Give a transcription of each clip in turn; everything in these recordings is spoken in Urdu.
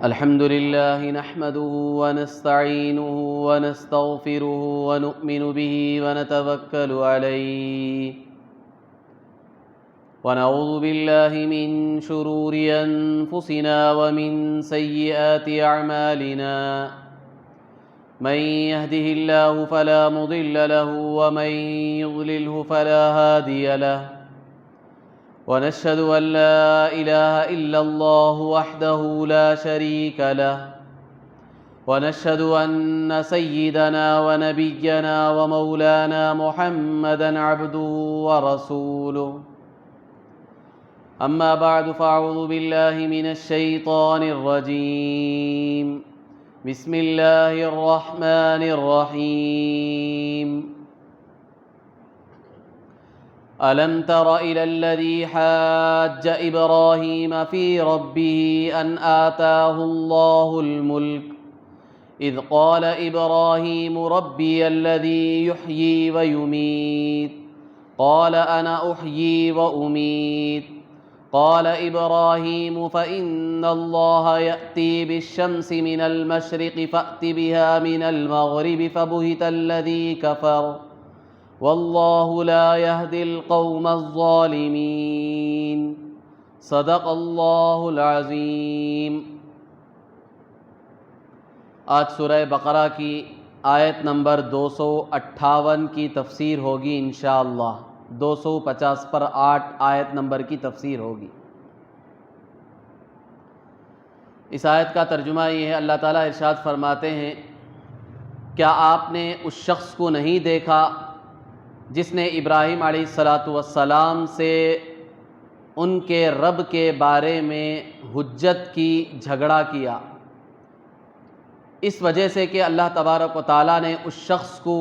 الحمد لله نحمده ونستعينه ونستغفره ونؤمن به ونتوكل عليه ونعوذ بالله من شرور أنفسنا ومن سيئات أعمالنا من يهده الله فلا مضل له ومن يضلله فلا هادي له ونشهد أن لا إله إلا الله وحده لا شريك له ونشهد أن سيدنا ونبينا ومولانا محمدًا عبده ورسوله أما بعد فأعوذ بالله من الشيطان الرجيم بسم الله الرحمن الرحيم ألم تر إلى الذي حاج إبراهيم في ربه أن آتاه الله الملك إذ قال إبراهيم ربي الذي يحيي ويميت قال أنا أحيي وأميت قال إبراهيم فإن الله يأتي بالشمس من المشرق فأت بها من المغرب فبهت الذي كفر والله لا يهدي القوم الظالمين صدق اللہ العظیم۔ آج سورہ بقرہ کی آیت نمبر 258 کی تفسیر ہوگی انشاءاللہ۔ 250 پر 8 آیت نمبر کی تفسیر ہوگی۔ اس آیت کا ترجمہ یہ ہے، اللہ تعالیٰ ارشاد فرماتے ہیں، کیا آپ نے اس شخص کو نہیں دیکھا جس نے ابراہیم علیہ السلام سے ان کے رب کے بارے میں حجت کی، جھگڑا کیا، اس وجہ سے کہ اللہ تبارک و تعالیٰ نے اس شخص کو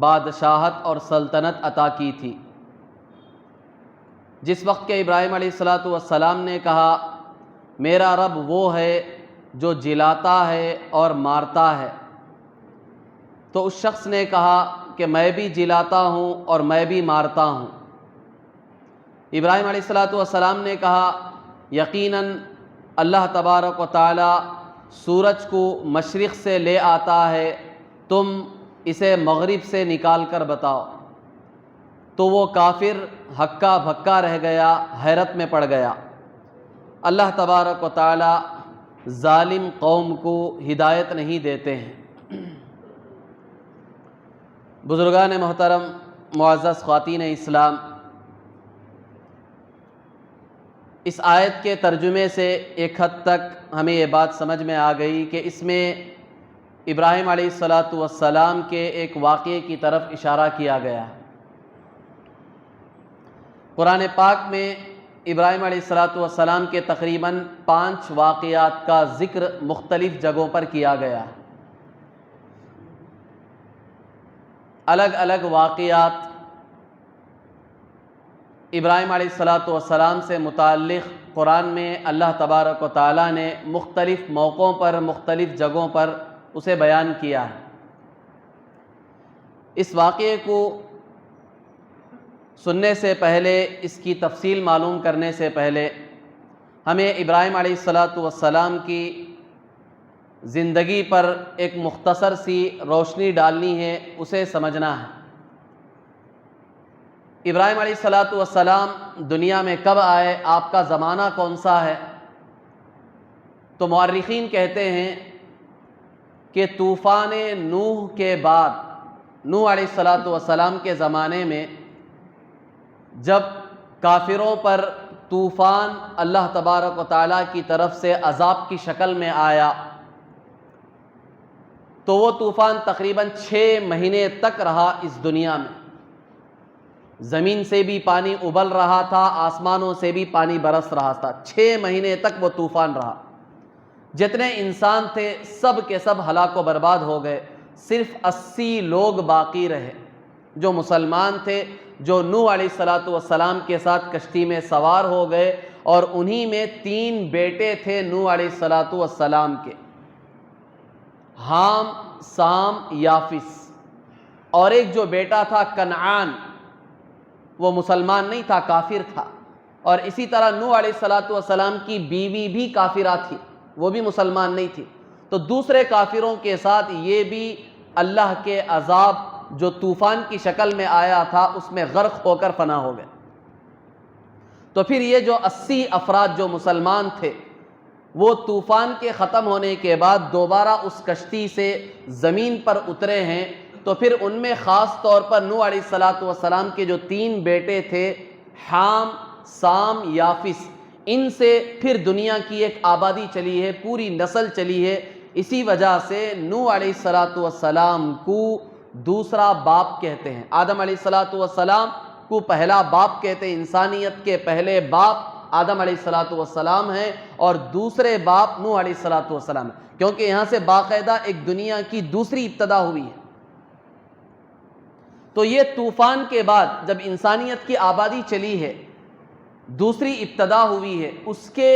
بادشاہت اور سلطنت عطا کی تھی۔ جس وقت کہ ابراہیم علیہ السلام نے کہا میرا رب وہ ہے جو جلاتا ہے اور مارتا ہے، تو اس شخص نے کہا کہ میں بھی جلاتا ہوں اور میں بھی مارتا ہوں۔ ابراہیم علیہ السلام نے کہا یقیناً اللہ تبارک و تعالی سورج کو مشرق سے لے آتا ہے، تم اسے مغرب سے نکال کر بتاؤ۔ تو وہ کافر ہکا بھکا رہ گیا، حیرت میں پڑ گیا۔ اللہ تبارک و تعالی ظالم قوم کو ہدایت نہیں دیتے ہیں۔ بزرگان محترم، معزز خواتین اسلام، اس آیت کے ترجمے سے ایک حد تک ہمیں یہ بات سمجھ میں آ گئی کہ اس میں ابراہیم علیہ السلام کے ایک واقعے کی طرف اشارہ کیا گیا ہے۔ قرآن پاک میں ابراہیم علیہ السلام کے تقریباً 5 واقعات کا ذکر مختلف جگہوں پر کیا گیا ہے۔ الگ الگ واقعات ابراہیم علیہ السلام سے متعلق قرآن میں اللہ تبارک و تعالیٰ نے مختلف موقعوں پر، مختلف جگہوں پر اسے بیان کیا ہے۔ اس واقعے کو سننے سے پہلے، اس کی تفصیل معلوم کرنے سے پہلے، ہمیں ابراہیم علیہ السلام کی زندگی پر ایک مختصر سی روشنی ڈالنی ہے، اسے سمجھنا ہے۔ ابراہیم علیہ السلام دنیا میں کب آئے، آپ کا زمانہ کون سا ہے؟ تو مورخین کہتے ہیں کہ طوفان نوح کے بعد، نوح علیہ السلام کے زمانے میں جب کافروں پر طوفان اللہ تبارک و تعالیٰ کی طرف سے عذاب کی شکل میں آیا، تو وہ طوفان تقریباً 6 مہینے تک رہا اس دنیا میں۔ زمین سے بھی پانی ابل رہا تھا، آسمانوں سے بھی پانی برس رہا تھا۔ 6 مہینے تک وہ طوفان رہا۔ جتنے انسان تھے سب کے سب ہلاک و برباد ہو گئے، صرف 80 لوگ باقی رہے جو مسلمان تھے، جو نوح علیہ السلام کے ساتھ کشتی میں سوار ہو گئے، اور انہی میں 3 بیٹے تھے نوح علیہ السلام کے، حام، سام، یافس، اور ایک جو بیٹا تھا کنعان، وہ مسلمان نہیں تھا، کافر تھا۔ اور اسی طرح نوح علیہ السلام کی بیوی بھی کافرہ تھی، وہ بھی مسلمان نہیں تھی، تو دوسرے کافروں کے ساتھ یہ بھی اللہ کے عذاب جو طوفان کی شکل میں آیا تھا اس میں غرق ہو کر فنا ہو گئے۔ تو پھر یہ جو 80 افراد جو مسلمان تھے وہ طوفان کے ختم ہونے کے بعد دوبارہ اس کشتی سے زمین پر اترے ہیں، تو پھر ان میں خاص طور پر نوح علیہ السلام کے جو 3 بیٹے تھے، حام، سام، یافس، ان سے پھر دنیا کی ایک آبادی چلی ہے، پوری نسل چلی ہے۔ اسی وجہ سے نوح علیہ السلام کو دوسرا باپ کہتے ہیں، آدم علیہ السلام کو پہلا باپ کہتے ہیں، انسانیت کے پہلے باپ آدم علیہ السلام ہیں اور دوسرے باپ نوح علیہ السلام ہیں، کیونکہ یہاں سے باقاعدہ ایک دنیا کی دوسری ابتدا ہوئی ہے۔ تو یہ طوفان کے بعد جب انسانیت کی آبادی چلی ہے، دوسری ابتدا ہوئی ہے، اس کے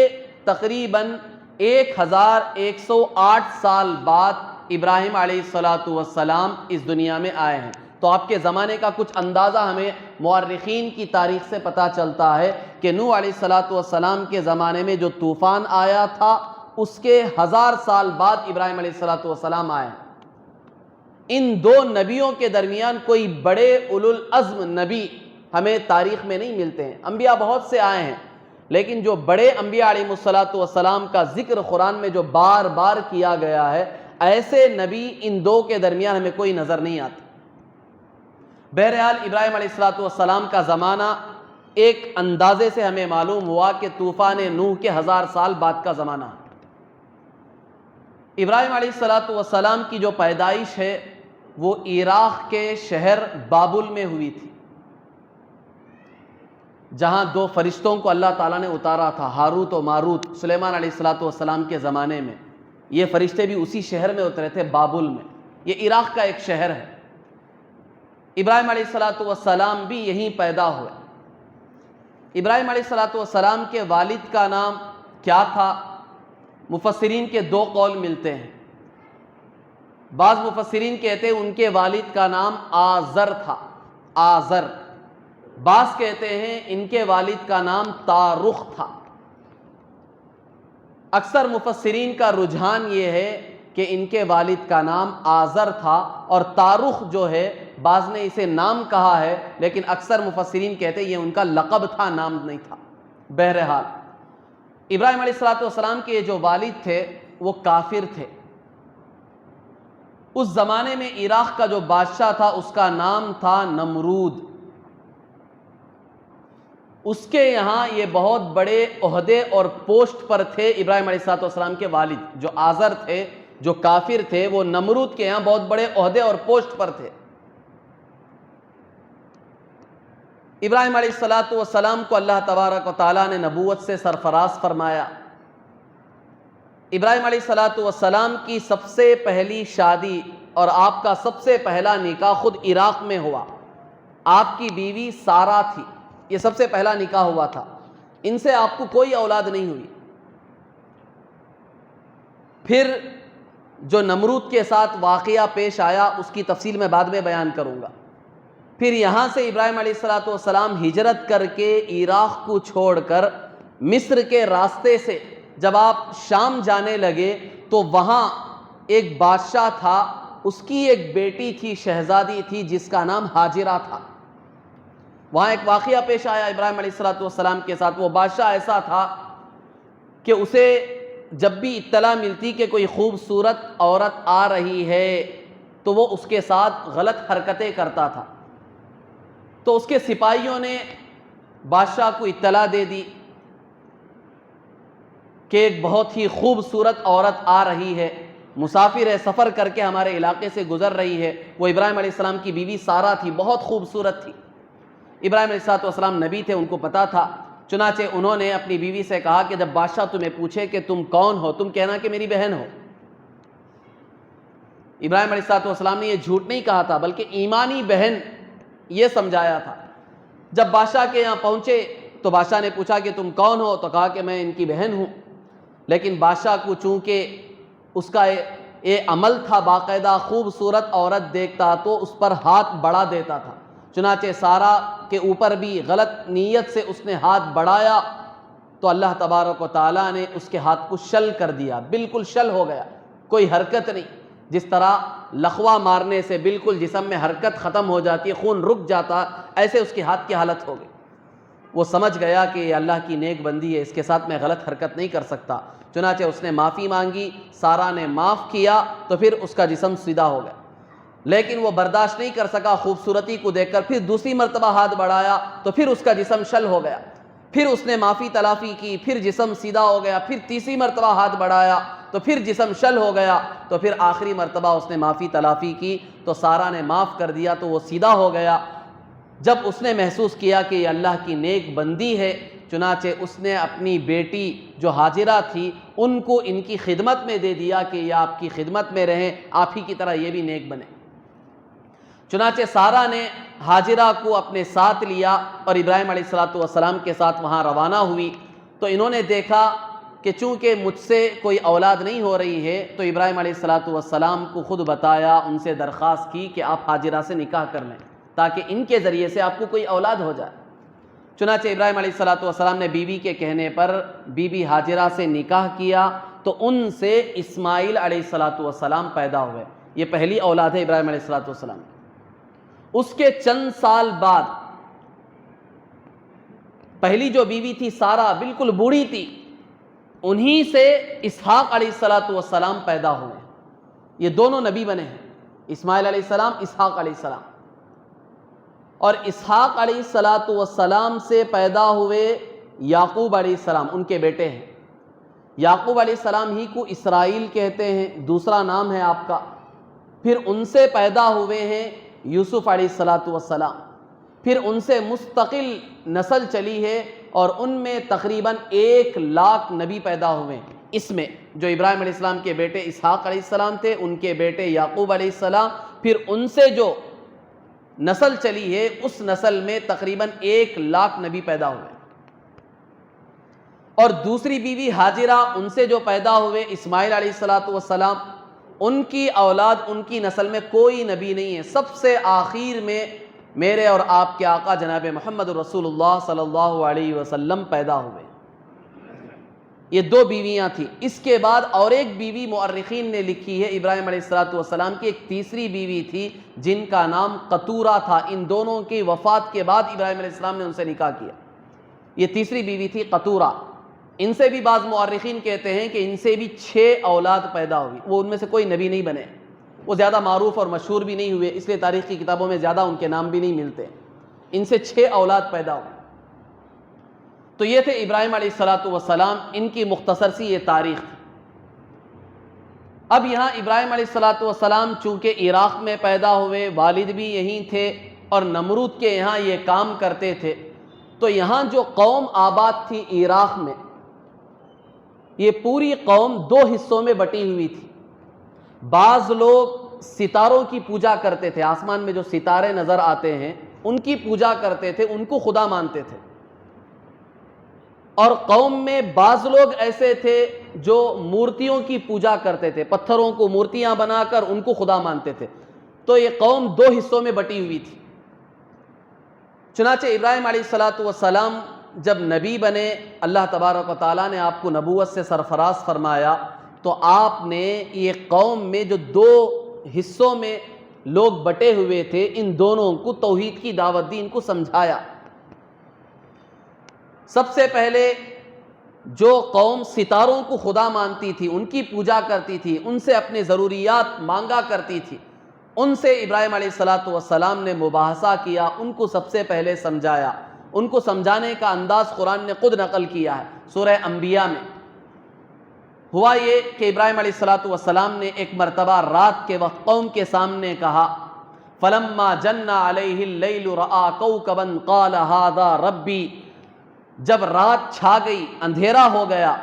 تقریباً 1108 سال بعد ابراہیم علیہ السلام اس دنیا میں آئے ہیں۔ تو آپ کے زمانے کا کچھ اندازہ ہمیں مورخین کی تاریخ سے پتہ چلتا ہے کہ نوح علیہ السلام کے زمانے میں جو طوفان آیا تھا اس کے 1000 سال بعد ابراہیم علیہ السلام آئے ہیں۔ ان 2 نبیوں کے درمیان کوئی بڑے اولو العزم نبی ہمیں تاریخ میں نہیں ملتے ہیں، انبیاء بہت سے آئے ہیں، لیکن جو بڑے انبیاء علیہ السلام کا ذکر قرآن میں جو بار بار کیا گیا ہے، ایسے نبی ان 2 کے درمیان ہمیں کوئی نظر نہیں آتا۔ بہرحال ابراہیم علیہ السلام کا زمانہ ایک اندازے سے ہمیں معلوم ہوا کہ طوفان نوح کے 1000 سال بعد کا زمانہ۔ ابراہیم علیہ السلام کی جو پیدائش ہے وہ عراق کے شہر بابل میں ہوئی تھی، جہاں 2 فرشتوں کو اللہ تعالیٰ نے اتارا تھا، ہاروت و ماروت، سلیمان علیہ السلام کے زمانے میں۔ یہ فرشتے بھی اسی شہر میں اترے تھے، بابل میں۔ یہ عراق کا ایک شہر ہے۔ ابراہیم علیہ السلام بھی یہیں پیدا ہوئے۔ ابراہیم علیہ السلام کے والد کا نام کیا تھا؟ مفسرین کے 2 قول ملتے ہیں۔ بعض مفسرین کہتے ہیں ان کے والد کا نام آزر تھا، آزر۔ بعض کہتے ہیں ان کے والد کا نام تارخ تھا۔ اکثر مفسرین کا رجحان یہ ہے کہ ان کے والد کا نام آزر تھا، اور تارخ جو ہے بعض نے اسے نام کہا ہے، لیکن اکثر مفسرین کہتے ہیں یہ ان کا لقب تھا، نام نہیں تھا۔ بہرحال ابراہیم علیہ السلام کے جو والد تھے وہ کافر تھے۔ اس زمانے میں عراق کا جو بادشاہ تھا اس کا نام تھا نمرود۔ اس کے یہاں یہ بہت بڑے عہدے اور پوسٹ پر تھے ابراہیم علیہ السلام کے والد جو آزر تھے، جو کافر تھے، وہ نمرود کے یہاں بہت بڑے عہدے اور پوسٹ پر تھے۔ ابراہیم علیہ السلام کو اللہ تبارک و تعالیٰ نے نبوت سے سرفراز فرمایا۔ ابراہیم علیہ السلام کی سب سے پہلی شادی اور آپ کا سب سے پہلا نکاح خود عراق میں ہوا۔ آپ کی بیوی سارہ تھی، یہ سب سے پہلا نکاح ہوا تھا۔ ان سے آپ کو کوئی اولاد نہیں ہوئی۔ پھر جو نمرود کے ساتھ واقعہ پیش آیا اس کی تفصیل میں بعد میں بیان کروں گا۔ پھر یہاں سے ابراہیم علیہ السلام ہجرت کر کے عراق کو چھوڑ کر مصر کے راستے سے جب آپ شام جانے لگے تو وہاں ایک بادشاہ تھا، اس کی ایک بیٹی تھی، شہزادی تھی جس کا نام ہاجرہ تھا۔ وہاں ایک واقعہ پیش آیا ابراہیم علیہ السلام کے ساتھ۔ وہ بادشاہ ایسا تھا کہ اسے جب بھی اطلاع ملتی کہ کوئی خوبصورت عورت آ رہی ہے تو وہ اس کے ساتھ غلط حرکتیں کرتا تھا۔ تو اس کے سپاہیوں نے بادشاہ کو اطلاع دے دی کہ ایک بہت ہی خوبصورت عورت آ رہی ہے، مسافر ہے، سفر کر کے ہمارے علاقے سے گزر رہی ہے۔ وہ ابراہیم علیہ السلام کی بیوی سارہ تھی، بہت خوبصورت تھی۔ ابراہیم علیہ السلام نبی تھے، ان کو پتا تھا۔ چنانچہ انہوں نے اپنی بیوی سے کہا کہ جب بادشاہ تمہیں پوچھے کہ تم کون ہو، تم کہنا کہ میری بہن ہو۔ ابراہیم علیہ السلام نے یہ جھوٹ نہیں کہا تھا بلکہ ایمانی بہن یہ سمجھایا تھا۔ جب بادشاہ کے یہاں پہنچے تو بادشاہ نے پوچھا کہ تم کون ہو، تو کہا کہ میں ان کی بہن ہوں۔ لیکن بادشاہ کو چونکہ اس کا یہ عمل تھا، باقاعدہ خوبصورت عورت دیکھتا تو اس پر ہاتھ بڑھا دیتا تھا۔ چنانچہ سارہ کے اوپر بھی غلط نیت سے اس نے ہاتھ بڑھایا تو اللہ تبارک و تعالیٰ نے اس کے ہاتھ کو شل کر دیا، بالکل شل ہو گیا، کوئی حرکت نہیں۔ جس طرح لخوا مارنے سے بالکل جسم میں حرکت ختم ہو جاتی ہے، خون رک جاتا، ایسے اس کے ہاتھ کی حالت ہو گئی۔ وہ سمجھ گیا کہ یہ اللہ کی نیک بندی ہے، اس کے ساتھ میں غلط حرکت نہیں کر سکتا، چنانچہ اس نے معافی مانگی، سارا نے معاف کیا، تو پھر اس کا جسم سیدھا ہو گیا۔ لیکن وہ برداشت نہیں کر سکا خوبصورتی کو دیکھ کر، پھر دوسری مرتبہ ہاتھ بڑھایا تو پھر اس کا جسم شل ہو گیا، پھر اس نے معافی تلافی کی، پھر جسم سیدھا ہو گیا، پھر تیسری مرتبہ ہاتھ بڑھایا تو پھر جسم شل ہو گیا، تو پھر آخری مرتبہ اس نے معافی تلافی کی تو سارا نے معاف کر دیا تو وہ سیدھا ہو گیا۔ جب اس نے محسوس کیا کہ یہ اللہ کی نیک بندی ہے، چنانچہ اس نے اپنی بیٹی جو ہاجرہ تھی ان کو ان کی خدمت میں دے دیا کہ یہ آپ کی خدمت میں رہیں، آپ ہی کی طرح یہ بھی نیک بنے۔ چنانچہ سارا نے ہاجرہ کو اپنے ساتھ لیا اور ابراہیم علیہ السلام کے ساتھ وہاں روانہ ہوئی۔ تو انہوں نے دیکھا کہ چونکہ مجھ سے کوئی اولاد نہیں ہو رہی ہے، تو ابراہیم علیہ السلام کو خود بتایا، ان سے درخواست کی کہ آپ ہاجرہ سے نکاح کر لیں تاکہ ان کے ذریعے سے آپ کو کوئی اولاد ہو جائے۔ چنانچہ ابراہیم علیہ السلام نے بیوی کے کہنے پر بی ہاجرہ سے نکاح کیا تو ان سے اسماعیل علیہ السلام پیدا ہوئے۔ یہ پہلی اولاد ہے ابراہیم علیہ السلام۔ اس کے چند سال بعد پہلی جو بیوی تھی سارا بالکل بوڑھی تھی، انہی سے اسحاق علیہ السلام پیدا ہوئے۔ یہ دونوں نبی بنے ہیں، اسماعیل علیہ السلام، اسحاق علیہ السلام۔ اور اسحاق علیہ السلام سے پیدا ہوئے یعقوب علیہ السلام، ان کے بیٹے ہیں۔ یعقوب علیہ السلام ہی کو اسرائیل کہتے ہیں، دوسرا نام ہے آپ کا۔ پھر ان سے پیدا ہوئے ہیں یوسف علیہ السلام، پھر ان سے مستقل نسل چلی ہے اور ان میں تقریباً 1,00,000 نبی پیدا ہوئے ہیں۔ اس میں جو ابراہیم علیہ السلام کے بیٹے اسحاق علیہ السلام تھے، ان کے بیٹے یعقوب علیہ السلام، پھر ان سے جو نسل چلی ہے اس نسل میں تقریباً 1,00,000 نبی پیدا ہوئے۔ اور دوسری بیوی ہاجرہ، ان سے جو پیدا ہوئے اسماعیل علیہ السلام، ان کی اولاد، ان کی نسل میں کوئی نبی نہیں ہے۔ سب سے آخر میں میرے اور آپ کے آقا جناب محمد رسول اللہ صلی اللہ علیہ وسلم پیدا ہوئے۔ یہ 2 بیویاں تھیں۔ اس کے بعد اور ایک بیوی مؤرخین نے لکھی ہے ابراہیم علیہ السلام کی، ایک تیسری بیوی تھی جن کا نام قطورہ تھا۔ ان دونوں کی وفات کے بعد ابراہیم علیہ السلام نے ان سے نکاح کیا۔ یہ تیسری بیوی تھی قطورہ۔ ان سے بھی بعض مؤرخین کہتے ہیں کہ ان سے بھی 6 اولاد پیدا ہوئی۔ وہ ان میں سے کوئی نبی نہیں بنے، وہ زیادہ معروف اور مشہور بھی نہیں ہوئے، اس لیے تاریخ کی کتابوں میں زیادہ ان کے نام بھی نہیں ملتے۔ ان سے 6 اولاد پیدا ہوئی۔ تو یہ تھے ابراہیم علیہ السلام، ان کی مختصر سی یہ تاریخ تھی۔ اب یہاں ابراہیم علیہ السلام چونکہ عراق میں پیدا ہوئے، والد بھی یہیں تھے اور نمرود کے یہاں یہ کام کرتے تھے، تو یہاں جو قوم آباد تھی عراق میں، یہ پوری قوم 2 حصوں میں بٹی ہوئی تھی۔ بعض لوگ ستاروں کی پوجا کرتے تھے، آسمان میں جو ستارے نظر آتے ہیں ان کی پوجا کرتے تھے، ان کو خدا مانتے تھے۔ اور قوم میں بعض لوگ ایسے تھے جو مورتیوں کی پوجا کرتے تھے، پتھروں کو مورتیاں بنا کر ان کو خدا مانتے تھے۔ تو یہ قوم 2 حصوں میں بٹی ہوئی تھی۔ چنانچہ ابراہیم علیہ السلام جب نبی بنے، اللہ تبارک و تعالیٰ نے آپ کو نبوت سے سرفراز فرمایا، تو آپ نے یہ قوم میں جو 2 حصوں میں لوگ بٹے ہوئے تھے، ان دونوں کو توحید کی دعوت دی، ان کو سمجھایا۔ سب سے پہلے جو قوم ستاروں کو خدا مانتی تھی، ان کی پوجا کرتی تھی، ان سے اپنے ضروریات مانگا کرتی تھی، ان سے ابراہیم علیہ السلام نے مباحثہ کیا، ان کو سب سے پہلے سمجھایا۔ ان کو سمجھانے کا انداز قرآن نے خود نقل کیا ہے۔ سورہ انبیاء میں ہوا یہ کہ ابراہیم علیہ السلام نے ایک مرتبہ رات کے وقت قوم کے سامنے کہا، فَلَمَّا جَنَّ عَلَيْهِ اللَّيْلُ رَآ كَوْكَبًا قَالَ هَذَا رَبِّي۔ جب رات چھا گئی، اندھیرا ہو گیا،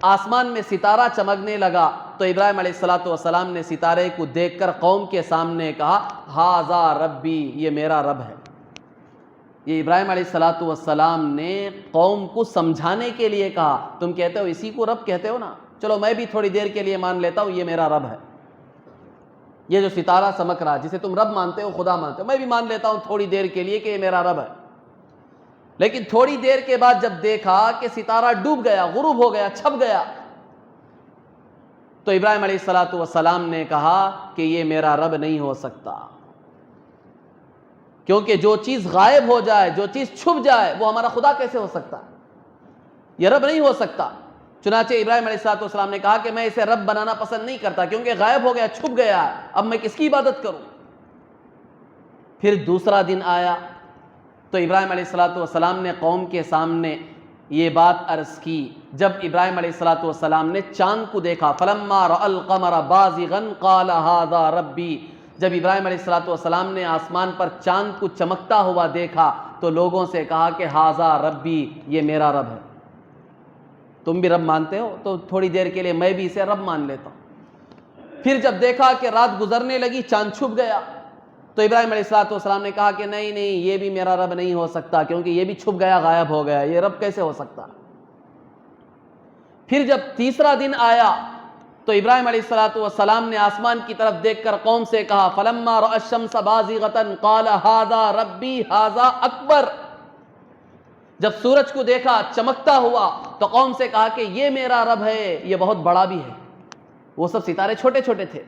آسمان میں ستارہ چمکنے لگا، تو ابراہیم علیہ السلام نے ستارے کو دیکھ کر قوم کے سامنے کہا، ہذا ربی، یہ میرا رب ہے۔ یہ ابراہیم علیہ السلام نے قوم کو سمجھانے کے لیے کہا، تم کہتے ہو اسی کو رب کہتے ہو نا، چلو میں بھی تھوڑی دیر کے لیے مان لیتا ہوں یہ میرا رب ہے۔ یہ جو ستارہ چمک رہا جسے تم رب مانتے ہو، خدا مانتے ہو، میں بھی مان لیتا ہوں تھوڑی دیر کے لیے کہ یہ میرا رب ہے۔ لیکن تھوڑی دیر کے بعد جب دیکھا کہ ستارہ ڈوب گیا، غروب ہو گیا، چھپ گیا، تو ابراہیم علیہ السلام نے کہا کہ یہ میرا رب نہیں ہو سکتا، کیونکہ جو چیز غائب ہو جائے، جو چیز چھپ جائے، وہ ہمارا خدا کیسے ہو سکتا؟ یہ رب نہیں ہو سکتا۔ چنانچہ ابراہیم علیہ السلام نے کہا کہ میں اسے رب بنانا پسند نہیں کرتا، کیونکہ غائب ہو گیا، چھپ گیا، اب میں کس کی عبادت کروں؟ پھر دوسرا دن آیا تو ابراہیم علیہ السلام نے قوم کے سامنے یہ بات عرض کی۔ جب ابراہیم علیہ السلام نے چاند کو دیکھا، فلما رأى القمر بازغا قال هذا ربی، جب ابراہیم علیہ السلام نے آسمان پر چاند کو چمکتا ہوا دیکھا تو لوگوں سے کہا کہ ھذا ربی، یہ میرا رب ہے۔ تم بھی رب مانتے ہو تو تھوڑی دیر کے لیے میں بھی اسے رب مان لیتا ہوں۔ پھر جب دیکھا کہ رات گزرنے لگی، چاند چھپ گیا، تو ابراہیم علیہ السلام نے کہا کہ نہیں نہیں، یہ بھی میرا رب نہیں ہو سکتا، کیونکہ یہ بھی چھپ گیا، غائب ہو گیا، یہ رب کیسے ہو سکتا؟ پھر جب تیسرا دن آیا تو ابراہیم علیہ السلام نے آسمان کی طرف دیکھ کر قوم سے کہا، فلما رأى الشمس بازغة قال هذا ربی هذا اکبر، جب سورج کو دیکھا چمکتا ہوا تو قوم سے کہا کہ یہ میرا رب ہے، یہ بہت بڑا بھی ہے۔ وہ سب ستارے چھوٹے چھوٹے تھے،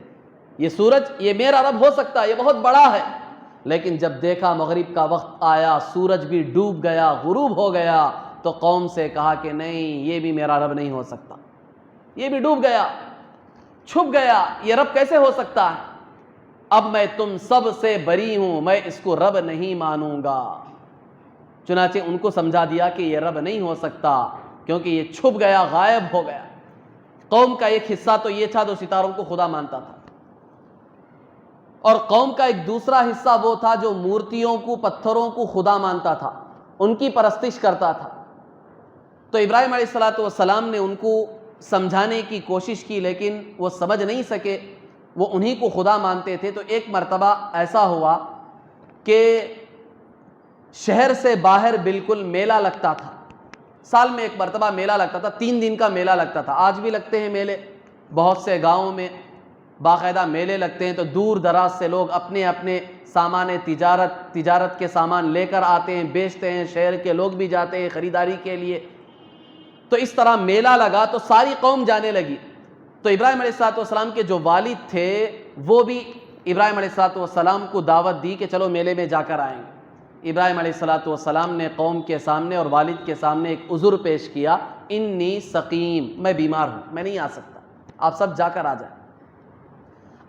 یہ سورج یہ میرا رب ہو سکتا ہے، یہ بہت بڑا ہے۔ لیکن جب دیکھا مغرب کا وقت آیا، سورج بھی ڈوب گیا، غروب ہو گیا، تو قوم سے کہا کہ نہیں، یہ بھی میرا رب نہیں ہو سکتا، یہ بھی ڈوب گیا، چھپ گیا، یہ رب کیسے ہو سکتا ہے؟ اب میں تم سب سے بری ہوں، میں اس کو رب نہیں مانوں گا۔ چنانچہ ان کو سمجھا دیا کہ یہ رب نہیں ہو سکتا، کیونکہ یہ چھپ گیا، غائب ہو گیا۔ قوم کا ایک حصہ تو یہ تھا جو ستاروں کو خدا مانتا تھا، اور قوم کا ایک دوسرا حصہ وہ تھا جو مورتیوں کو، پتھروں کو خدا مانتا تھا، ان کی پرستش کرتا تھا۔ تو ابراہیم علیہ السلام نے ان کو سمجھانے کی کوشش کی، لیکن وہ سمجھ نہیں سکے، وہ انہی کو خدا مانتے تھے۔ تو ایک مرتبہ ایسا ہوا کہ شہر سے باہر بالکل میلہ لگتا تھا، سال میں ایک مرتبہ میلہ لگتا تھا، 3 دن کا میلہ لگتا تھا۔ آج بھی لگتے ہیں میلے، بہت سے گاؤں میں باقاعدہ میلے لگتے ہیں، تو دور دراز سے لوگ اپنے اپنے سامان تجارت کے سامان لے کر آتے ہیں، بیچتے ہیں، شہر کے لوگ بھی جاتے ہیں خریداری کے لیے۔ تو اس طرح میلہ لگا تو ساری قوم جانے لگی۔ تو ابراہیم علیہ السلام کے جو والد تھے وہ بھی ابراہیم علیہ السلام کو دعوت دی کہ چلو میلے میں جا کر آئیں گے۔ ابراہیم علیہ السلام نے قوم کے سامنے اور والد کے سامنے ایک عذر پیش کیا، انی سقیم، میں بیمار ہوں، میں نہیں آ سکتا، آپ سب جا کر آ جائیں۔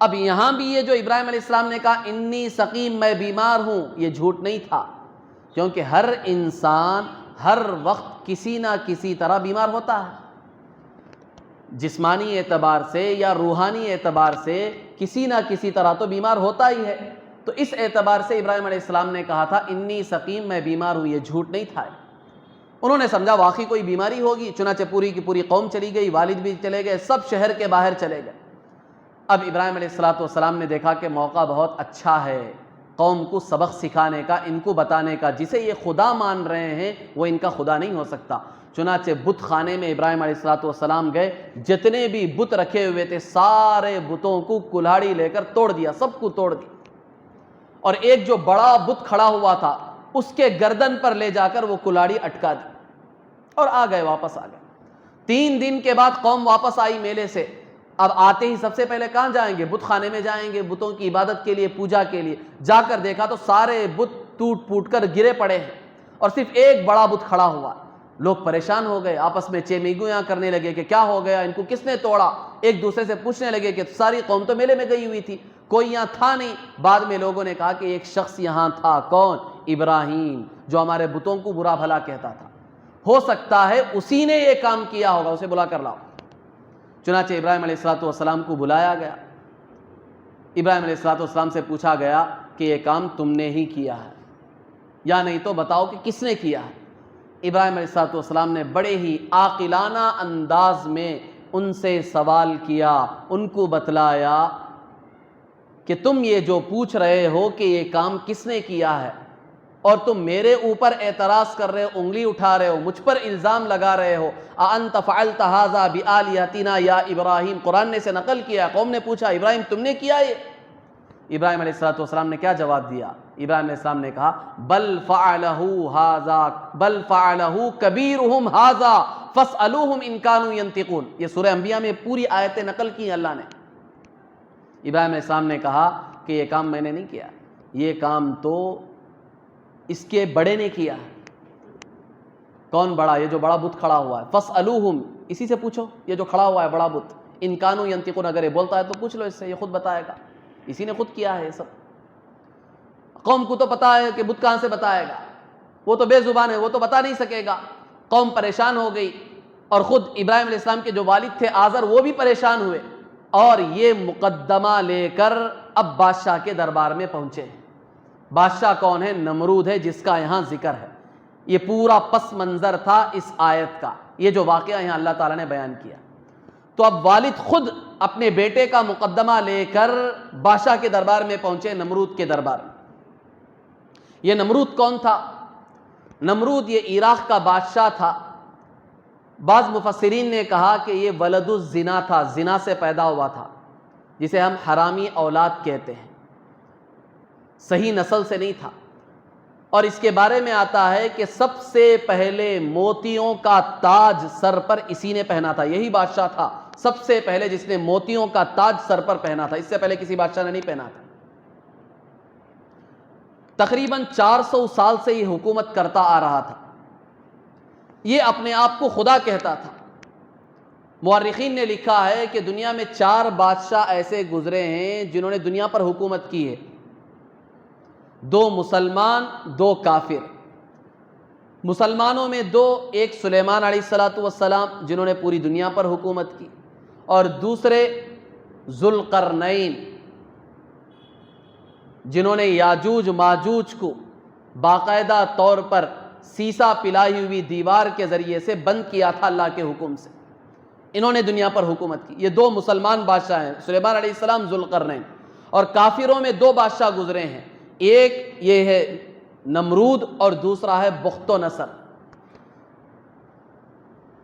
اب یہاں بھی یہ جو ابراہیم علیہ السلام نے کہا انی سقیم، میں بیمار ہوں، یہ جھوٹ نہیں تھا، کیونکہ ہر انسان ہر وقت کسی نہ کسی طرح بیمار ہوتا ہے، جسمانی اعتبار سے یا روحانی اعتبار سے کسی نہ کسی طرح تو بیمار ہوتا ہی ہے۔ تو اس اعتبار سے ابراہیم علیہ السلام نے کہا تھا انی سقیم، میں بیمار ہوں، یہ جھوٹ نہیں تھا۔ انہوں نے سمجھا واقعی کوئی بیماری ہوگی، چنانچہ پوری کی پوری قوم چلی گئی، والد بھی چلے گئے، سب شہر کے باہر چلے گئے۔ اب ابراہیم علیہ السلام نے دیکھا کہ موقع بہت اچھا ہے قوم کو سبق سکھانے کا، ان کو بتانے کا، جسے یہ خدا مان رہے ہیں وہ ان کا خدا نہیں ہو سکتا۔ چنانچہ بت خانے میں ابراہیم علیہ السلام گئے، جتنے بھی بت رکھے ہوئے تھے سارے بتوں کو کلہاڑی لے کر توڑ دیا، سب کو توڑ دیا، اور ایک جو بڑا بت کھڑا ہوا تھا اس کے گردن پر لے جا کر وہ کلہاڑی اٹکا دی اور آ گئے، واپس آ گئے۔ 3 دن کے بعد قوم واپس آئی میلے سے۔ اب آتے ہی سب سے پہلے کہاں جائیں گے؟ بت خانے میں جائیں گے، بتوں کی عبادت کے لیے، پوجا کے لیے۔ جا کر دیکھا تو سارے بت ٹوٹ پھوٹ کر گرے پڑے ہیں اور صرف ایک بڑا بت کھڑا ہوا۔ لوگ پریشان ہو گئے، آپس میں چیمیگویاں کرنے لگے کہ کیا ہو گیا، ان کو کس نے توڑا؟ ایک دوسرے سے پوچھنے لگے کہ ساری قوم تو میلے میں گئی ہوئی تھی، کوئی یہاں تھا نہیں۔ بعد میں لوگوں نے کہا کہ ایک شخص یہاں تھا، کون؟ ابراہیم، جو ہمارے بتوں کو برا بھلا کہتا تھا، ہو سکتا ہے اسی نے یہ کام کیا ہوگا، اسے بلا کر لاؤ۔ چنانچہ ابراہیم علیہ السلام کو بلایا گیا، ابراہیم علیہ السلام سے پوچھا گیا کہ یہ کام تم نے ہی کیا ہے یا نہیں تو بتاؤ کہ کس نے کیا ہے۔ ابراہیم علیہ السلام نے بڑے ہی عاقلانہ انداز میں ان سے سوال کیا، ان کو بتلایا کہ تم یہ جو پوچھ رہے ہو کہ یہ کام کس نے کیا ہے، اور تم میرے اوپر اعتراض کر رہے ہو، انگلی اٹھا رہے ہو، مجھ پر الزام لگا رہے ہو، اَأَنْتَ فَعَلْتَ هَذَا بِآلِهَتِنَا یا ابراہیم، قرآن نے سے نقل کیا، قوم نے پوچھا ابراہیم تم نے کیا یہ؟ ابراہیم علیہ السلام نے کیا جواب دیا؟ ابراہیم علیہ السلام نے کہا بل فعلہ کبیرہم ھذا فاسألوہم ان کانوا ینطقون۔ یہ سورہ انبیاء میں پوری آیتیں نقل کی ہیں اللہ نے۔ ابراہیم علیہ السلام نے کہا کہ یہ کام میں نے نہیں کیا، یہ کام تو اس کے بڑے نے کیا ہے۔ کون بڑا؟ یہ جو بڑا بت کھڑا ہوا ہے۔ فاسألوہم، اسی سے پوچھو، یہ جو کھڑا ہوا ہے بڑا بت، ان کانوا ینطقون، اگر یہ بولتا ہے تو پوچھ لو اس سے، یہ خود بتائے گا، اسی نے خود کیا ہے یہ سب۔ قوم کو تو پتا ہے کہ بت کہاں سے بتائے گا، وہ تو بے زبان ہے، وہ تو بتا نہیں سکے گا۔ قوم پریشان ہو گئی، اور خود ابراہیم علیہ السلام کے جو والد تھے آزر، وہ بھی پریشان ہوئے، اور یہ مقدمہ لے کر اب بادشاہ کے دربار میں پہنچے۔ بادشاہ کون ہے؟ نمرود ہے، جس کا یہاں ذکر ہے۔ یہ پورا پس منظر تھا اس آیت کا، یہ جو واقعہ یہاں اللہ تعالیٰ نے بیان کیا۔ تو اب والد خود اپنے بیٹے کا مقدمہ لے کر بادشاہ کے دربار میں پہنچے، نمرود کے دربار میں۔ یہ نمرود کون تھا؟ نمرود یہ عراق کا بادشاہ تھا۔ بعض مفسرین نے کہا کہ یہ ولد الزنا تھا، زنا سے پیدا ہوا تھا، جسے ہم حرامی اولاد کہتے ہیں، صحیح نسل سے نہیں تھا۔ اور اس کے بارے میں آتا ہے کہ سب سے پہلے موتیوں کا تاج سر پر اسی نے پہنا تھا۔ یہی بادشاہ تھا سب سے پہلے جس نے موتیوں کا تاج سر پر پہنا تھا، اس سے پہلے کسی بادشاہ نے نہیں پہنا تھا۔ تقریباً 400 سال سے یہ حکومت کرتا آ رہا تھا۔ یہ اپنے آپ کو خدا کہتا تھا۔ مورخین نے لکھا ہے کہ دنیا میں 4 بادشاہ ایسے گزرے ہیں جنہوں نے دنیا پر حکومت کی ہے، 2 مسلمان، 2 کافر۔ مسلمانوں میں 2، ایک سلیمان علیہ السلام جنہوں نے پوری دنیا پر حکومت کی، اور دوسرے ذوالقرنین جنہوں نے یاجوج ماجوج کو باقاعدہ طور پر سیسا پلائی ہوئی دیوار کے ذریعے سے بند کیا تھا اللہ کے حکم سے۔ انہوں نے دنیا پر حکومت کی۔ یہ 2 مسلمان بادشاہ ہیں، سلیمان علیہ السلام، ذوالقرنین۔ اور کافروں میں 2 بادشاہ گزرے ہیں، ایک یہ ہے نمرود اور دوسرا ہے بخت و نصر۔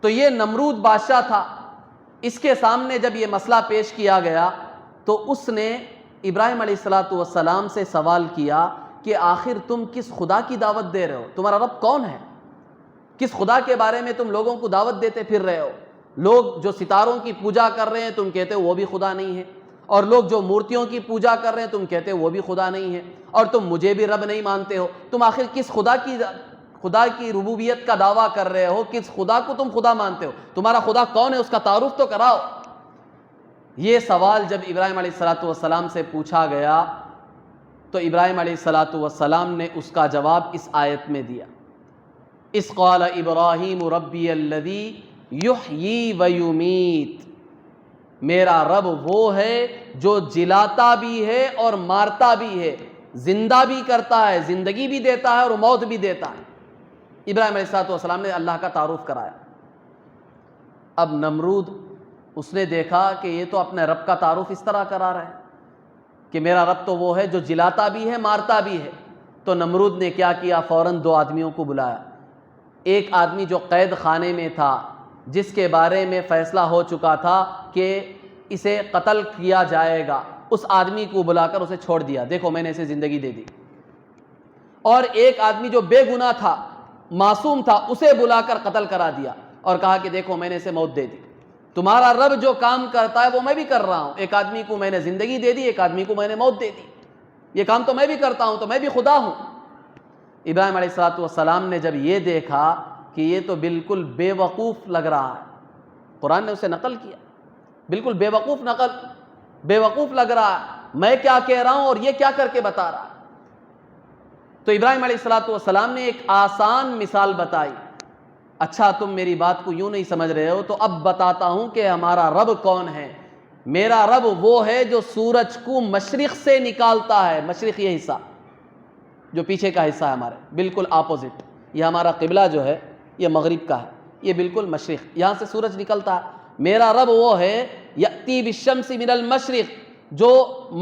تو یہ نمرود بادشاہ تھا، اس کے سامنے جب یہ مسئلہ پیش کیا گیا تو اس نے ابراہیم علیہ السلام سے سوال کیا کہ آخر تم کس خدا کی دعوت دے رہے ہو؟ تمہارا رب کون ہے؟ کس خدا کے بارے میں تم لوگوں کو دعوت دیتے پھر رہے ہو؟ لوگ جو ستاروں کی پوجا کر رہے ہیں تم کہتے ہو وہ بھی خدا نہیں ہے، اور لوگ جو مورتیوں کی پوجا کر رہے ہیں تم کہتے ہو وہ بھی خدا نہیں ہے، اور تم مجھے بھی رب نہیں مانتے ہو۔ تم آخر کس خدا کی ربوبیت کا دعویٰ کر رہے ہو؟ کس خدا کو تم خدا مانتے ہو؟ تمہارا خدا کون ہے؟ اس کا تعارف تو کراؤ۔ یہ سوال جب ابراہیم علیہ السلام سے پوچھا گیا تو ابراہیم علیہ السلام نے اس کا جواب اس آیت میں دیا، اذ قال ابراہیم ربی الذی یحیی و یمیت، میرا رب وہ ہے جو جلاتا بھی ہے اور مارتا بھی ہے، زندہ بھی کرتا ہے، زندگی بھی دیتا ہے اور موت بھی دیتا ہے۔ ابراہیم علیہ السلام نے اللہ کا تعارف کرایا۔ اب نمرود اس نے دیکھا کہ یہ تو اپنے رب کا تعارف اس طرح کرا رہا ہے کہ میرا رب تو وہ ہے جو جلاتا بھی ہے مارتا بھی ہے۔ تو نمرود نے کیا کیا؟ فوراً 2 آدمیوں کو بلایا۔ ایک آدمی جو قید خانے میں تھا، جس کے بارے میں فیصلہ ہو چکا تھا کہ اسے قتل کیا جائے گا، اس آدمی کو بلا کر اسے چھوڑ دیا، دیکھو میں نے اسے زندگی دے دی۔ اور ایک آدمی جو بے گناہ تھا، معصوم تھا، اسے بلا کر قتل کرا دیا اور کہا کہ دیکھو میں نے اسے موت دے دی۔ تمہارا رب جو کام کرتا ہے وہ میں بھی کر رہا ہوں، ایک آدمی کو میں نے زندگی دے دی، ایک آدمی کو میں نے موت دے دی، یہ کام تو میں بھی کرتا ہوں، تو میں بھی خدا ہوں۔ ابراہیم علیہ السلام نے جب یہ دیکھا کہ یہ تو بالکل بے وقوف لگ رہا ہے، قرآن نے اسے نقل کیا، بالکل بے وقوف لگ رہا ہے، میں کیا کہہ رہا ہوں اور یہ کیا کر کے بتا رہا ہے۔ تو ابراہیم علیہ السلام نے ایک آسان مثال بتائی، اچھا تم میری بات کو یوں نہیں سمجھ رہے ہو تو اب بتاتا ہوں کہ ہمارا رب کون ہے۔ میرا رب وہ ہے جو سورج کو مشرق سے نکالتا ہے، مشرق یہ حصہ جو پیچھے کا حصہ ہے ہمارے بالکل اپوزٹ، یہ ہمارا قبلہ جو ہے یہ مغرب کا ہے، یہ بالکل مشرق، یہاں سے سورج نکلتا ہے۔ میرا رب وہ ہے یأتی بالشمس من المشرق، جو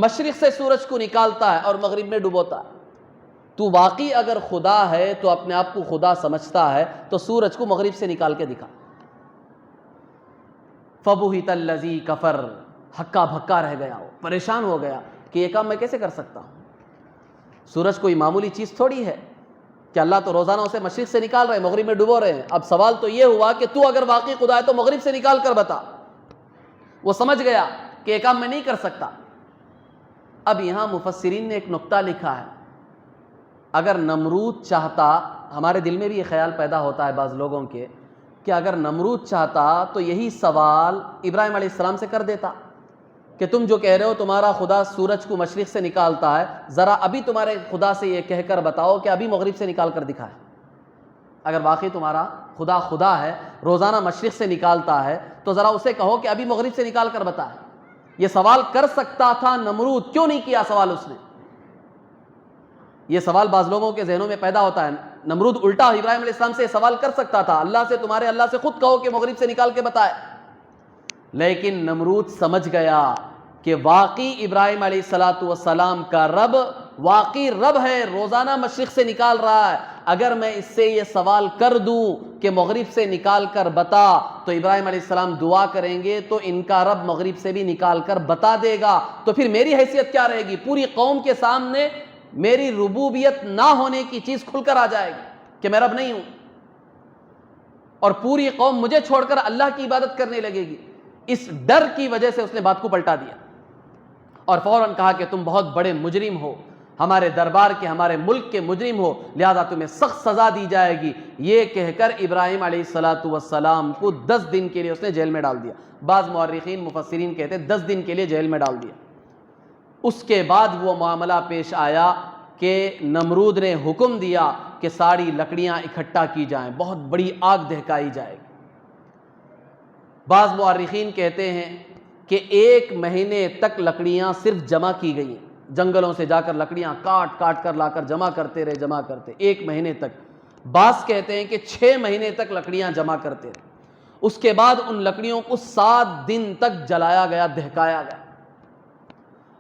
مشرق سے سورج کو نکالتا ہے اور مغرب میں ڈبوتا ہے۔ تو واقعی اگر خدا ہے تو اپنے آپ کو خدا سمجھتا ہے تو سورج کو مغرب سے نکال کے دکھا۔ فَبُهِتَ الَّذِي كَفَرَ، ہکا بھکا رہ گیا، وہ پریشان ہو گیا کہ یہ کام میں کیسے کر سکتا ہوں؟ سورج کوئی معمولی چیز تھوڑی ہے کہ اللہ تو روزانہ اسے مشرق سے نکال رہے ہیں، مغرب میں ڈبو رہے ہیں۔ اب سوال تو یہ ہوا کہ تو اگر واقعی خدا ہے تو مغرب سے نکال کر بتا۔ وہ سمجھ گیا کہ یہ کام میں نہیں کر سکتا۔ اب یہاں مفسرین نے ایک نقطہ لکھا ہے، اگر نمرود چاہتا، ہمارے دل میں بھی یہ خیال پیدا ہوتا ہے بعض لوگوں کے کہ اگر نمرود چاہتا تو یہی سوال ابراہیم علیہ السلام سے کر دیتا کہ تم جو کہہ رہے ہو تمہارا خدا سورج کو مشرق سے نکالتا ہے، ذرا ابھی تمہارے خدا سے یہ کہہ کر بتاؤ کہ ابھی مغرب سے نکال کر دکھائے۔ اگر واقعی تمہارا خدا ہے، روزانہ مشرق سے نکالتا ہے، تو ذرا اسے کہو کہ ابھی مغرب سے نکال کر بتائے۔ یہ سوال کر سکتا تھا نمرود، کیوں نہیں کیا سوال اس نے؟ یہ سوال بعض لوگوں کے ذہنوں میں پیدا ہوتا ہے۔ نمرود الٹا ابراہیم علیہ السلام سے سوال کر سکتا تھا، تمہارے اللہ سے خود کہو کہ مغرب سے نکال کے بتائے۔ لیکن نمرود سمجھ گیا کہ واقعی ابراہیم علیہ السلام کا رب واقعی رب ہے، روزانہ مشرق سے نکال رہا ہے۔ اگر میں اس سے یہ سوال کر دوں کہ مغرب سے نکال کر بتا، تو ابراہیم علیہ السلام دعا کریں گے تو ان کا رب مغرب سے بھی نکال کر بتا دے گا، تو پھر میری حیثیت کیا رہے گی؟ پوری قوم کے سامنے میری ربوبیت نہ ہونے کی چیز کھل کر آ جائے گی کہ میں رب نہیں ہوں، اور پوری قوم مجھے چھوڑ کر اللہ کی عبادت کرنے لگے گی۔ اس ڈر کی وجہ سے اس نے بات کو پلٹا دیا اور فوراً کہا کہ تم بہت بڑے مجرم ہو، ہمارے دربار کے، ہمارے ملک کے مجرم ہو، لہذا تمہیں سخت سزا دی جائے گی۔ یہ کہہ کر ابراہیم علیہ السلام کو 10 دن کے لیے اس نے جیل میں ڈال دیا۔ بعض مورخین مفسرین کہتے ہیں 10 دن کے لیے جیل میں ڈال دیا۔ اس کے بعد وہ معاملہ پیش آیا کہ نمرود نے حکم دیا کہ ساری لکڑیاں اکٹھا کی جائیں، بہت بڑی آگ دہکائی جائے گی۔ بعض مورخین کہتے ہیں کہ 1 مہینے تک لکڑیاں صرف جمع کی گئی، جنگلوں سے جا کر لکڑیاں کاٹ کاٹ کر لا کر جمع کرتے رہے 1 مہینے تک۔ بعض کہتے ہیں کہ 6 مہینے تک لکڑیاں جمع کرتے رہے۔ اس کے بعد ان لکڑیوں کو 7 دن تک جلایا گیا، دہکایا گیا۔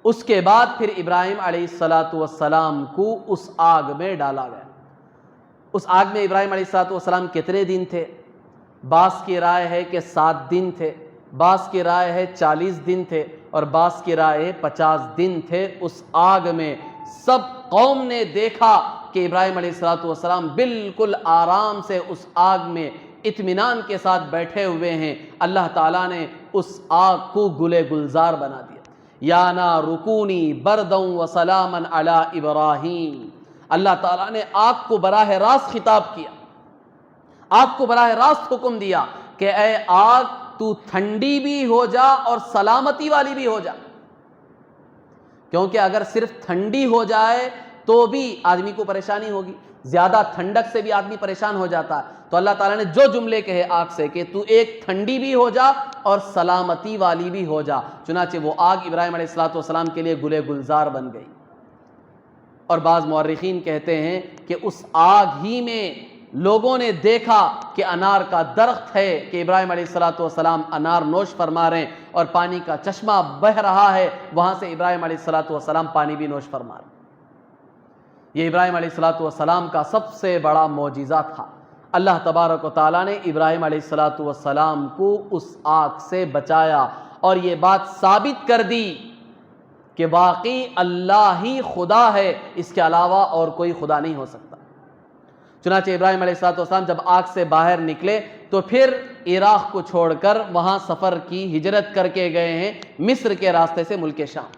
اس کے بعد پھر ابراہیم علیہ السلام کو اس آگ میں ڈالا گیا۔ اس آگ میں ابراہیم علیہ السلام کتنے دن تھے؟ بعض کی رائے ہے کہ 7 دن تھے، بعض کی رائے ہے 40 دن تھے، اور بعض کی رائے ہے 50 دن تھے اس آگ میں۔ سب قوم نے دیکھا کہ ابراہیم علیہ السلام بالکل آرام سے اس آگ میں اطمینان کے ساتھ بیٹھے ہوئے ہیں۔ اللہ تعالیٰ نے اس آگ کو گلے گلزار بنا دیا۔ یا نار کونی بردا وسلاما علی ابراہیم، اللہ تعالیٰ نے آگ کو براہ راست خطاب کیا، آگ کو براہ راست حکم دیا کہ اے آگ تو ٹھنڈی بھی ہو جا اور سلامتی والی بھی ہو جا، کیونکہ اگر صرف ٹھنڈی ہو جائے تو بھی آدمی کو پریشانی ہوگی، زیادہ ٹھنڈک سے بھی آدمی پریشان ہو جاتا ہے۔ تو اللہ تعالیٰ نے جو جملے کہے آگ سے کہ تو ایک ٹھنڈی بھی ہو جا اور سلامتی والی بھی ہو جا، چنانچہ وہ آگ ابراہیم علیہ السلام کے لیے گلے گلزار بن گئی۔ اور بعض مورخین کہتے ہیں کہ اس آگ ہی میں لوگوں نے دیکھا کہ انار کا درخت ہے، کہ ابراہیم علیہ السلام انار نوش فرما رہے ہیں اور پانی کا چشمہ بہہ رہا ہے، وہاں سے ابراہیم علیہ السلام پانی بھی نوش فرما رہے ہیں۔ یہ ابراہیم علیہ السلام کا سب سے بڑا معجزہ تھا۔ اللہ تبارک و تعالیٰ نے ابراہیم علیہ السلام کو اس آگ سے بچایا اور یہ بات ثابت کر دی کہ واقعی اللہ ہی خدا ہے، اس کے علاوہ اور کوئی خدا نہیں ہو سکتا۔ چنانچہ ابراہیم علیہ السلام جب آگ سے باہر نکلے تو پھر عراق کو چھوڑ کر وہاں سفر کی ہجرت کر کے گئے ہیں مصر کے راستے سے ملک شام،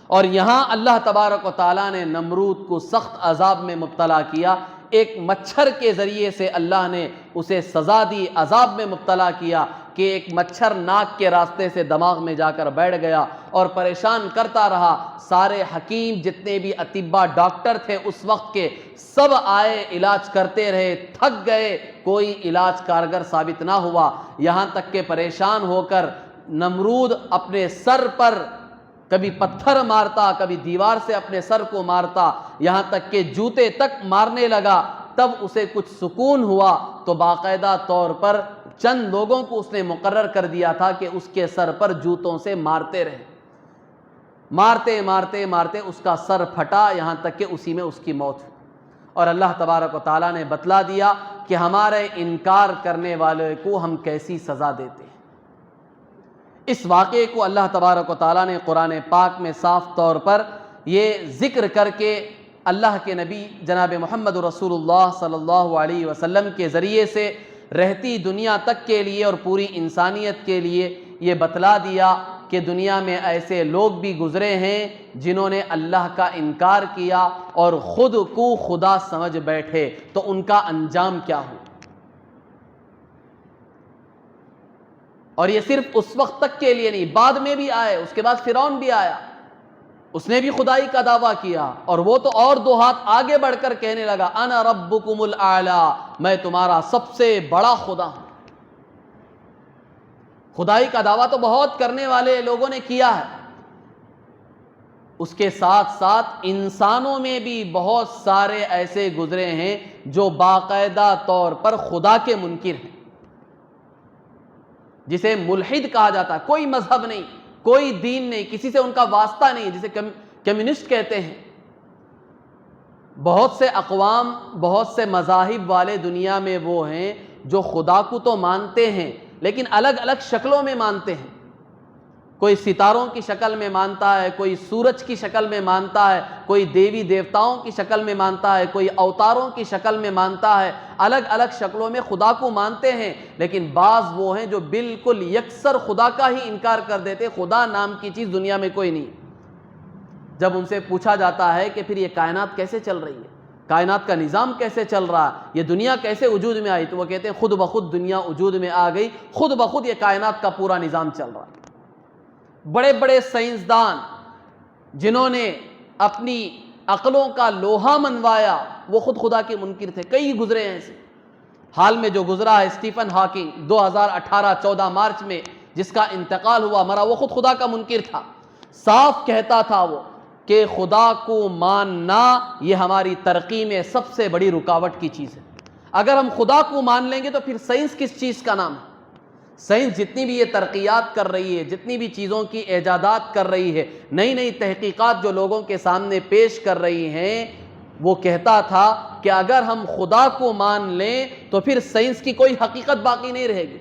اور یہاں اللہ تبارک و تعالیٰ نے نمرود کو سخت عذاب میں مبتلا کیا۔ ایک مچھر کے ذریعے سے اللہ نے اسے سزا دی، عذاب میں مبتلا کیا کہ ایک مچھر ناک کے راستے سے دماغ میں جا کر بیٹھ گیا اور پریشان کرتا رہا۔ سارے حکیم جتنے بھی اطباء ڈاکٹر تھے اس وقت کے سب آئے، علاج کرتے رہے، تھک گئے، کوئی علاج کارگر ثابت نہ ہوا، یہاں تک کہ پریشان ہو کر نمرود اپنے سر پر کبھی پتھر مارتا، کبھی دیوار سے اپنے سر کو مارتا، یہاں تک کہ جوتے تک مارنے لگا۔ تب اسے کچھ سکون ہوا تو باقاعدہ طور پر چند لوگوں کو اس نے مقرر کر دیا تھا کہ اس کے سر پر جوتوں سے مارتے رہے۔ مارتے مارتے مارتے اس کا سر پھٹا، یہاں تک کہ اسی میں اس کی موت ہوئی۔ اور اللہ تبارک و تعالیٰ نے بتلا دیا کہ ہمارے انکار کرنے والے کو ہم کیسی سزا دیتے ہیں۔ اس واقعے کو اللہ تبارک و تعالیٰ نے قرآن پاک میں صاف طور پر یہ ذکر کر کے اللہ کے نبی جناب محمد رسول اللہ صلی اللہ علیہ وسلم کے ذریعے سے رہتی دنیا تک کے لیے اور پوری انسانیت کے لیے یہ بتلا دیا کہ دنیا میں ایسے لوگ بھی گزرے ہیں جنہوں نے اللہ کا انکار کیا اور خود کو خدا سمجھ بیٹھے، تو ان کا انجام کیا ہو۔ اور یہ صرف اس وقت تک کے لیے نہیں، بعد میں بھی آئے، اس کے بعد فرعون بھی آیا، اس نے بھی خدائی کا دعویٰ کیا، اور وہ تو اور دو ہاتھ آگے بڑھ کر کہنے لگا انا ربکم الاعلی، میں تمہارا سب سے بڑا خدا ہوں۔ خدائی کا دعویٰ تو بہت کرنے والے لوگوں نے کیا ہے، اس کے ساتھ ساتھ انسانوں میں بھی بہت سارے ایسے گزرے ہیں جو باقاعدہ طور پر خدا کے منکر ہیں، جسے ملحد کہا جاتا ہے، کوئی مذہب نہیں، کوئی دین نہیں، کسی سے ان کا واسطہ نہیں، جسے کمیونسٹ کہتے ہیں۔ بہت سے اقوام، بہت سے مذاہب والے دنیا میں وہ ہیں جو خدا کو تو مانتے ہیں لیکن الگ الگ شکلوں میں مانتے ہیں۔ کوئی ستاروں کی شکل میں مانتا ہے، کوئی سورج کی شکل میں مانتا ہے، کوئی دیوی دیوتاؤں کی شکل میں مانتا ہے، کوئی اوتاروں کی شکل میں مانتا ہے، الگ الگ شکلوں میں خدا کو مانتے ہیں۔ لیکن بعض وہ ہیں جو بالکل یکسر خدا کا ہی انکار کر دیتے، خدا نام کی چیز دنیا میں کوئی نہیں۔ جب ان سے پوچھا جاتا ہے کہ پھر یہ کائنات کیسے چل رہی ہے، کائنات کا نظام کیسے چل رہا ہے، یہ دنیا کیسے وجود میں آئی، تو وہ کہتے ہیں خود بخود دنیا وجود میں آ گئی، خود بخود یہ کائنات کا پورا نظام چل رہا ہے۔ بڑے بڑے سائنسدان جنہوں نے اپنی عقلوں کا لوہا منوایا وہ خود خدا کے منکر تھے، کئی گزرے ہیں ایسے۔ حال میں جو گزرا ہے اسٹیفن ہاکنگ 2018 14 مارچ میں جس کا انتقال ہوا، مرا، وہ خود خدا کا منکر تھا۔ صاف کہتا تھا وہ کہ خدا کو ماننا یہ ہماری ترقی میں سب سے بڑی رکاوٹ کی چیز ہے۔ اگر ہم خدا کو مان لیں گے تو پھر سائنس کس چیز کا نام ہے؟ سائنس جتنی بھی یہ ترقیات کر رہی ہے، جتنی بھی چیزوں کی ایجادات کر رہی ہے، نئی نئی تحقیقات جو لوگوں کے سامنے پیش کر رہی ہیں، وہ کہتا تھا کہ اگر ہم خدا کو مان لیں تو پھر سائنس کی کوئی حقیقت باقی نہیں رہے گی۔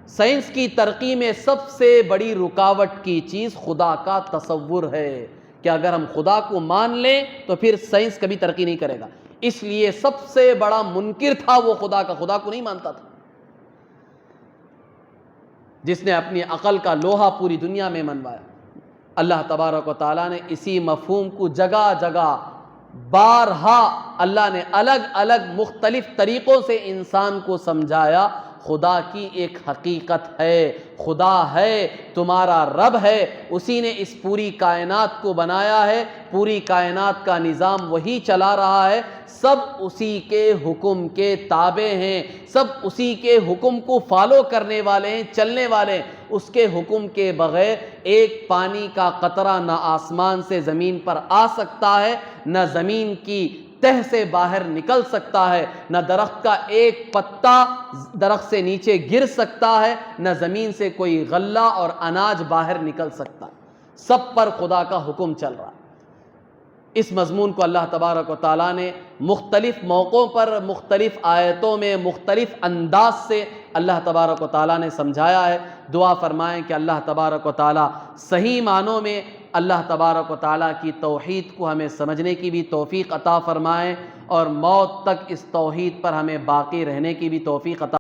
سائنس کی ترقی میں سب سے بڑی رکاوٹ کی چیز خدا کا تصور ہے کہ اگر ہم خدا کو مان لیں تو پھر سائنس کبھی ترقی نہیں کرے گا۔ اس لیے سب سے بڑا منکر تھا وہ خدا کا، خدا کو نہیں مانتا تھا، جس نے اپنی عقل کا لوہا پوری دنیا میں منوایا۔ اللہ تبارک و تعالیٰ نے اسی مفہوم کو جگہ جگہ بارہا اللہ نے الگ الگ مختلف طریقوں سے انسان کو سمجھایا۔ خدا کی ایک حقیقت ہے، خدا ہے، تمہارا رب ہے، اسی نے اس پوری کائنات کو بنایا ہے، پوری کائنات کا نظام وہی چلا رہا ہے، سب اسی کے حکم کے تابع ہیں، سب اسی کے حکم کو فالو کرنے والے ہیں، چلنے والے ہیں۔ اس کے حکم کے بغیر ایک پانی کا قطرہ نہ آسمان سے زمین پر آ سکتا ہے، نہ زمین کی تہ سے باہر نکل سکتا ہے، نہ درخت کا ایک پتا درخت سے نیچے گر سکتا ہے، نہ زمین سے کوئی غلہ اور اناج باہر نکل سکتا ہے، سب پر خدا کا حکم چل رہا ہے۔ اس مضمون کو اللہ تبارک و تعالیٰ نے مختلف موقعوں پر مختلف آیتوں میں مختلف انداز سے اللہ تبارک و تعالیٰ نے سمجھایا ہے۔ دعا فرمائیں کہ اللہ تبارک و تعالیٰ صحیح معنوں میں اللہ تبارک و تعالیٰ کی توحید کو ہمیں سمجھنے کی بھی توفیق عطا فرمائیں، اور موت تک اس توحید پر ہمیں باقی رہنے کی بھی توفیق عطا